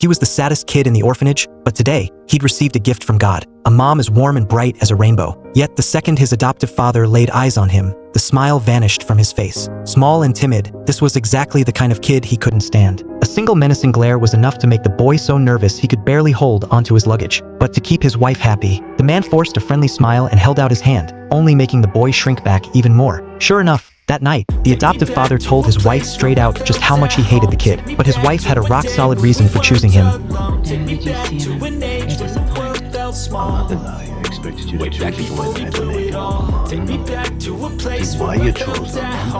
He was the saddest kid in the orphanage, but today, he'd received a gift from God, a mom as warm and bright as a rainbow. Yet the second his adoptive father laid eyes on him, the smile vanished from his face. Small and timid, this was exactly the kind of kid he couldn't stand. A single menacing glare was enough to make the boy so nervous he could barely hold onto his luggage. But to keep his wife happy, the man forced a friendly smile and held out his hand, only making the boy shrink back even more. Sure enough, that night, the adoptive father told his wife straight out just how much he hated the kid, but his wife had a rock-solid reason for choosing him. Did you see him? You're disappointed. Not that I expected you to choose the boy that had the name. Why you chose that?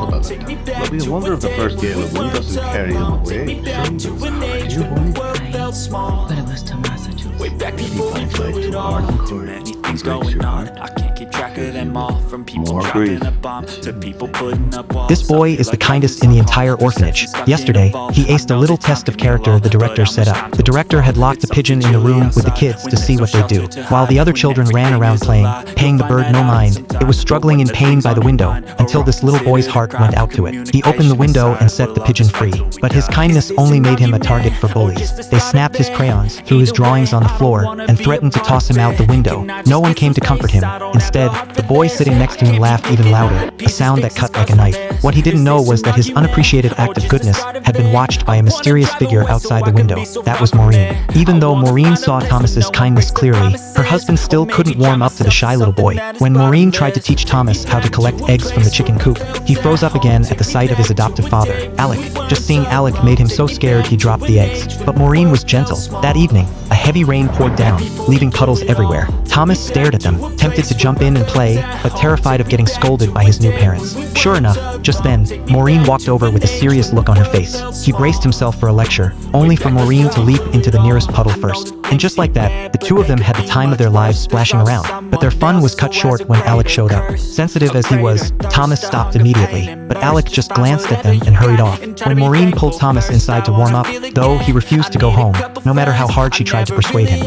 But we wonder if the first gale of wind doesn't carry him away. Dear boy. But it was Tomasa too. He finds life too hard, of course. Things going on, I can't keep track of them all. From people More dropping grief. a bomb to people putting up walls. This boy is the kindest in the entire orphanage. Yesterday, he aced a little test of character the director set up. The director had locked a pigeon in the room with the kids to see what they'd do. While the other children ran around playing, paying the bird no mind, it was struggling in pain by the window, until this little boy's heart went out to it. He opened the window and set the pigeon free. But his kindness only made him a target for bullies. They snapped his crayons, threw his drawings on the floor, and threatened to toss him out the window. No one came to comfort him. Instead, the boy sitting next to him laughed even louder, a sound that cut like a knife. What he didn't know was that his unappreciated act of goodness had been watched by a mysterious figure outside the window. That was Maureen. Even though Maureen saw Thomas's kindness clearly, her husband still couldn't warm up to the shy little boy. When Maureen tried to teach Thomas how to collect eggs from the chicken coop, he froze up again at the sight of his adoptive father, Alec. Just seeing Alec made him so scared he dropped the eggs. But Maureen was gentle. That evening, a heavy rain poured down, leaving puddles everywhere. Thomas stared at them, tempted to jump in and play, but terrified of getting scolded by his new parents. Sure enough, just then, Maureen walked over with a serious look on her face. He braced himself for a lecture, only for Maureen to leap into the nearest puddle first. And just like that, the two of them had the time of their lives splashing around. But their fun was cut short when Alec showed up. Sensitive as he was, Thomas stopped immediately, but Alec just glanced at them and hurried off. When Maureen pulled Thomas inside to warm up, though he refused to go home, no matter how hard she tried to persuade him.